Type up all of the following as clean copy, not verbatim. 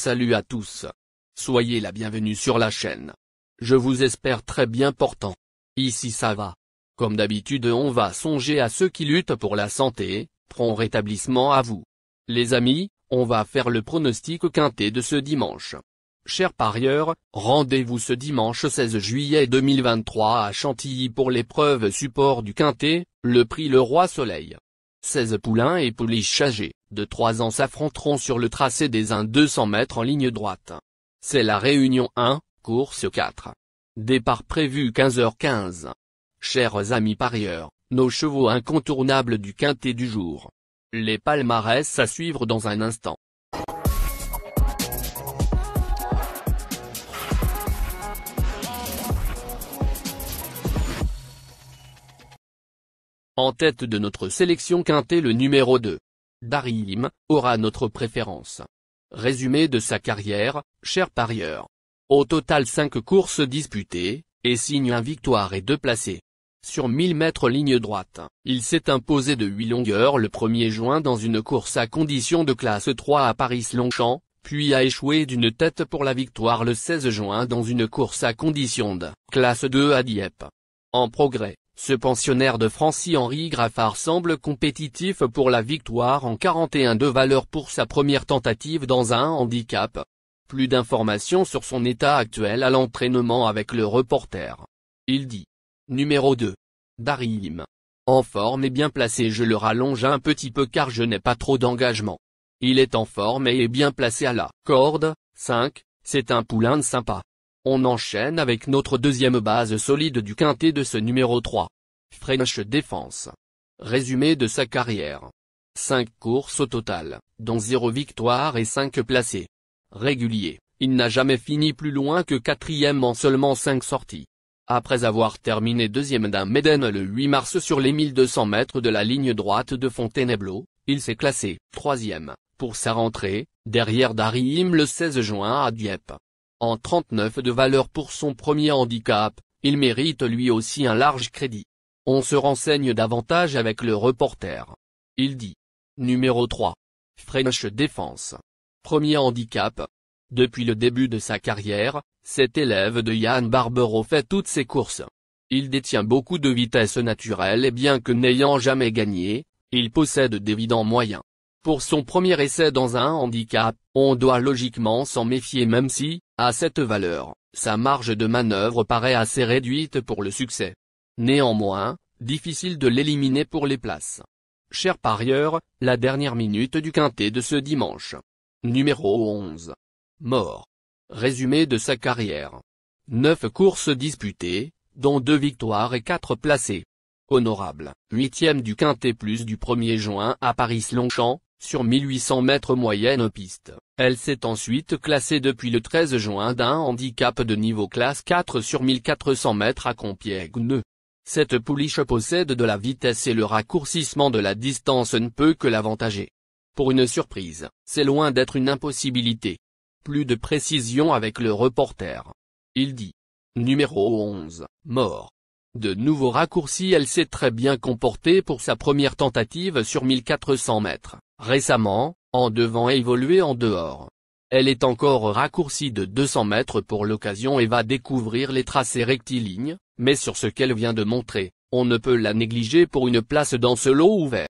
Salut à tous. Soyez la bienvenue sur la chaîne. Je vous espère très bien portant. Ici ça va. Comme d'habitude on va songer à ceux qui luttent pour la santé, prompt rétablissement à vous. Les amis, on va faire le pronostic quintet de ce dimanche. Chers parieurs, rendez-vous ce dimanche 16 juillet 2023 à Chantilly pour l'épreuve support du quintet, le prix Le Roi Soleil. 16 poulains et pouliches âgées de 3 ans s'affronteront sur le tracé des 200 mètres en ligne droite. C'est la réunion 1, course 4. Départ prévu 15h15. Chers amis parieurs, nos chevaux incontournables du quintet du jour. Les palmarès à suivre dans un instant. En tête de notre sélection quintet le numéro 2. Darylim, aura notre préférence. Résumé de sa carrière, cher parieur. Au total 5 courses disputées, et signe 1 victoire et 2 placés. Sur 1000 mètres ligne droite, il s'est imposé de 8 longueurs le 1er juin dans une course à condition de classe 3 à Paris-Longchamp, puis a échoué d'une tête pour la victoire le 16 juin dans une course à condition de classe 2 à Dieppe. En progrès. Ce pensionnaire de Francis-Henri Graffard semble compétitif pour la victoire en 41 de valeur pour sa première tentative dans un handicap. Plus d'informations sur son état actuel à l'entraînement avec le reporter. Il dit. Numéro 2. Darylim. En forme et bien placé, je le rallonge un petit peu car je n'ai pas trop d'engagement. Il est en forme et est bien placé à la corde, 5, c'est un poulain de sympa. On enchaîne avec notre deuxième base solide du quintet de ce numéro 3. French Défense. Résumé de sa carrière. 5 courses au total, dont 0 victoire et 5 placés. Régulier, il n'a jamais fini plus loin que 4e en seulement 5 sorties. Après avoir terminé 2e d'un Méden le 8 mars sur les 1200 mètres de la ligne droite de Fontainebleau, il s'est classé 3e, pour sa rentrée, derrière Darylim le 16 juin à Dieppe. En 39 de valeur pour son premier handicap, il mérite lui aussi un large crédit. On se renseigne davantage avec le reporter. Il dit. Numéro 3. French Défense. Premier handicap. Depuis le début de sa carrière, cet élève de Yann Barbero fait toutes ses courses. Il détient beaucoup de vitesse naturelle et bien que n'ayant jamais gagné, il possède d'évidents moyens. Pour son premier essai dans un handicap, on doit logiquement s'en méfier même si, à cette valeur, sa marge de manœuvre paraît assez réduite pour le succès. Néanmoins, difficile de l'éliminer pour les places. Chers parieurs, la dernière minute du quintet de ce dimanche. Numéro 11. Mort. Résumé de sa carrière. 9 courses disputées, dont 2 victoires et 4 placés. Honorable, 8e du quintet plus du 1er juin à Paris-Longchamp, sur 1800 mètres moyenne piste. Elle s'est ensuite classée depuis le 13 juin d'un handicap de niveau classe 4 sur 1400 mètres à Compiègne. Cette pouliche possède de la vitesse et le raccourcissement de la distance ne peut que l'avantager. Pour une surprise, c'est loin d'être une impossibilité. Plus de précision avec le reporter. Il dit. Numéro 11, Mort. De nouveaux raccourcis, elle s'est très bien comportée pour sa première tentative sur 1400 mètres. Récemment, en devant et évolué en dehors. Elle est encore raccourcie de 200 mètres pour l'occasion et va découvrir les tracés rectilignes, mais sur ce qu'elle vient de montrer, on ne peut la négliger pour une place dans ce lot ouvert.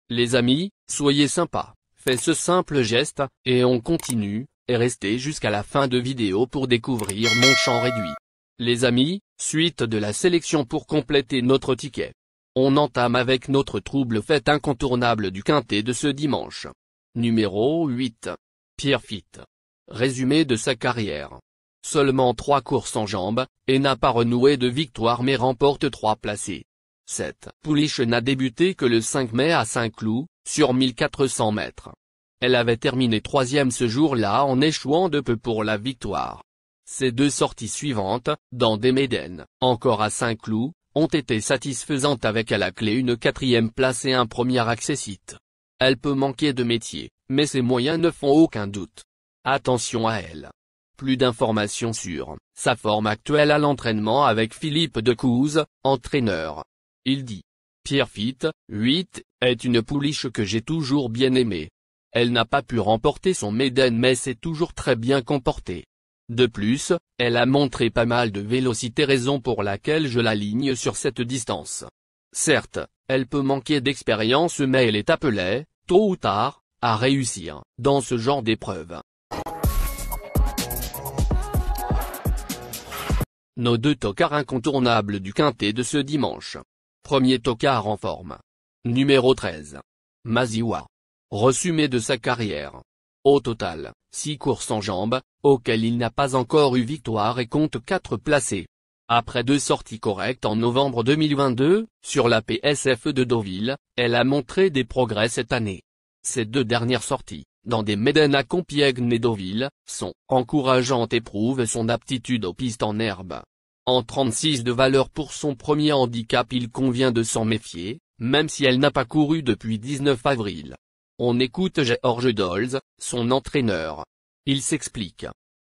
Les amis, soyez sympas, faites ce simple geste, et on continue, et restez jusqu'à la fin de vidéo pour découvrir mon champ réduit. Les amis, suite de la sélection pour compléter notre ticket. On entame avec notre trouble fait incontournable du quintet de ce dimanche. Numéro 8. Pierrefitte. Résumé de sa carrière. Seulement 3 courses en jambes, et n'a pas renoué de victoire mais remporte 3 placés. 7. Pouliche n'a débuté que le 5 mai à Saint-Cloud, sur 1400 mètres. Elle avait terminé 3e ce jour-là en échouant de peu pour la victoire. Ses 2 sorties suivantes, dans des Méden, encore à Saint-Cloud, ont été satisfaisantes avec à la clé une 4e place et un premier accessite. Elle peut manquer de métier, mais ses moyens ne font aucun doute. Attention à elle. Plus d'informations sur sa forme actuelle à l'entraînement avec Philippe Decouze, entraîneur. Il dit. Pierrefitte, 8, est une pouliche que j'ai toujours bien aimée. Elle n'a pas pu remporter son maiden mais s'est toujours très bien comportée. De plus, elle a montré pas mal de vélocité, raison pour laquelle je l'aligne sur cette distance. Certes, elle peut manquer d'expérience mais elle est appelée, tôt ou tard, à réussir dans ce genre d'épreuve. Nos deux tocards incontournables du quintet de ce dimanche. Premier tocard en forme. Numéro 13. Maziwa. Résumé de sa carrière. Au total, 6 courses en jambes, auxquelles il n'a pas encore eu victoire et compte 4 placés. Après 2 sorties correctes en novembre 2022, sur la PSF de Deauville, elle a montré des progrès cette année. Ces 2 dernières sorties, dans des maidens à Compiègne et Deauville, sont encourageantes et prouvent son aptitude aux pistes en herbe. En 36 de valeur pour son premier handicap, il convient de s'en méfier, même si elle n'a pas couru depuis 19 avril. On écoute Georges Dolz, son entraîneur. Il s'explique.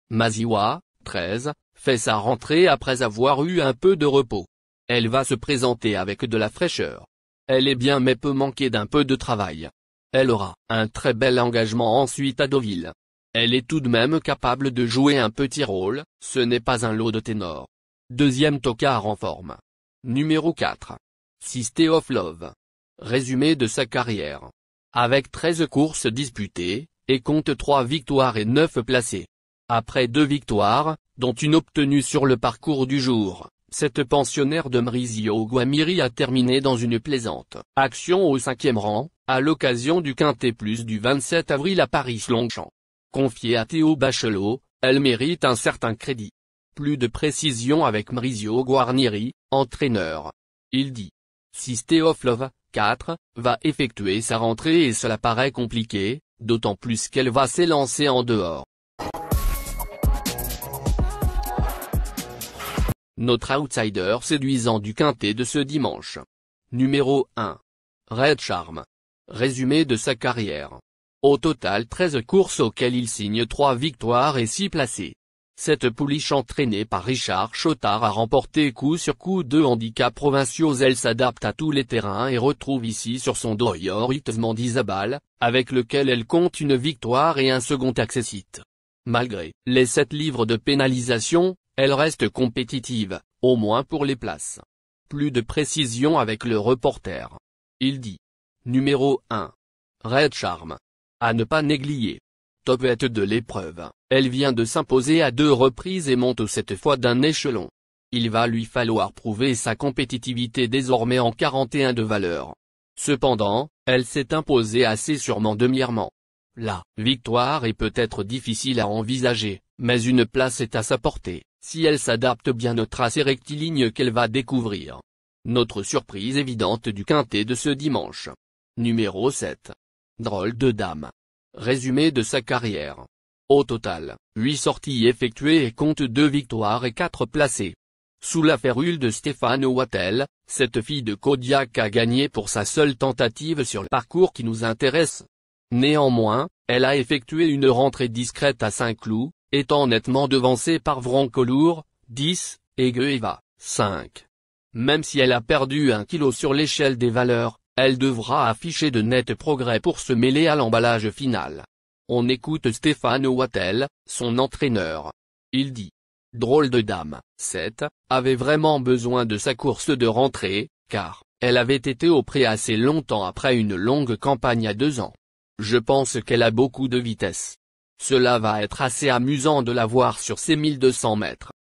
Maziwa, 13, fait sa rentrée après avoir eu un peu de repos. Elle va se présenter avec de la fraîcheur. Elle est bien mais peut manquer d'un peu de travail. Elle aura un très bel engagement ensuite à Deauville. Elle est tout de même capable de jouer un petit rôle, ce n'est pas un lot de ténor. Deuxième tocard en forme. Numéro 4. System of Love. Résumé de sa carrière. Avec 13 courses disputées, et compte 3 victoires et 9 placés. Après 2 victoires, dont une obtenue sur le parcours du jour, cette pensionnaire de Mrizio Guamiri a terminé dans une plaisante action au 5e rang, à l'occasion du Quintet Plus du 27 avril à Paris-Longchamp. Confiée à Théo Bachelot, elle mérite un certain crédit. Plus de précision avec Mrizio Guarnieri, entraîneur. Il dit. System of Love, 4, va effectuer sa rentrée et cela paraît compliqué, d'autant plus qu'elle va s'élancer en dehors. Notre outsider séduisant du quintet de ce dimanche. Numéro 1. Red Charm. Résumé de sa carrière. Au total 13 courses auxquelles il signe 3 victoires et 6 placés. Cette pouliche entraînée par Richard Chotard a remporté coup sur coup 2 handicaps provinciaux. Elle s'adapte à tous les terrains et retrouve ici sur son dos Yorit Mandizabal, avec lequel elle compte une victoire et un second accessite. Malgré les 7 livres de pénalisation, elle reste compétitive, au moins pour les places. Plus de précision avec le reporter. Il dit. Numéro 1. Red Charm. À ne pas négliger. Topette de l'épreuve, elle vient de s'imposer à 2 reprises et monte cette fois d'un échelon. Il va lui falloir prouver sa compétitivité désormais en 41 de valeur. Cependant, elle s'est imposée assez sûrement demi-heurement. La victoire est peut-être difficile à envisager, mais une place est à sa portée, si elle s'adapte bien au tracé rectiligne qu'elle va découvrir. Notre surprise évidente du quintet de ce dimanche. Numéro 7. Drôle de dame. Résumé de sa carrière. Au total, 8 sorties effectuées et compte 2 victoires et 4 placés. Sous la férule de Stéphane Wattel, cette fille de Kodiak a gagné pour sa seule tentative sur le parcours qui nous intéresse. Néanmoins, elle a effectué une rentrée discrète à Saint-Cloud, étant nettement devancée par Vrancolour, 10, et Gueva, 5. Même si elle a perdu 1 kilo sur l'échelle des valeurs, elle devra afficher de nets progrès pour se mêler à l'emballage final. On écoute Stéphane Wattel, son entraîneur. Il dit. Drôle de dame, 7, avait vraiment besoin de sa course de rentrée, car elle avait été au pré assez longtemps après une longue campagne à 2 ans. Je pense qu'elle a beaucoup de vitesse. Cela va être assez amusant de la voir sur ces 1200 mètres.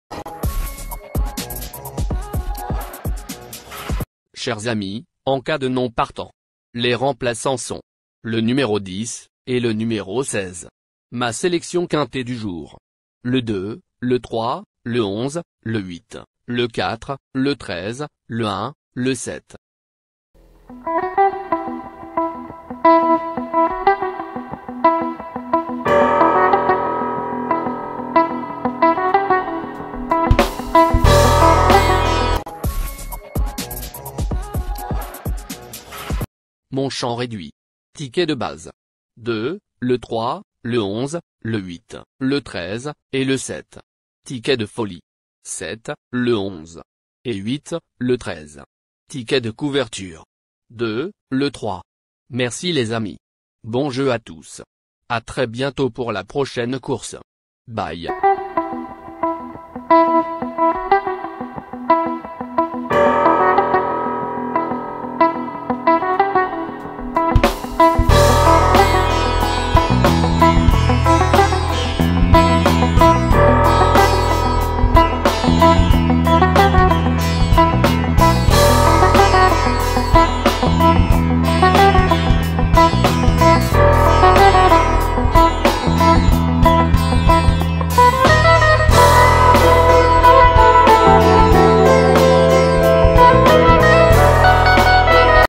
Chers amis, en cas de non partant, les remplaçants sont le numéro 10 et le numéro 16. Ma sélection quintet du jour. Le 2, le 3, le 11, le 8, le 4, le 13, le 1, le 7. Mon champ réduit. Ticket de base. 2, le 3, le 11, le 8, le 13, et le 7. Ticket de folie. 7, le 11. Et 8, le 13. Ticket de couverture. 2, le 3. Merci les amis. Bon jeu à tous. À très bientôt pour la prochaine course. Bye.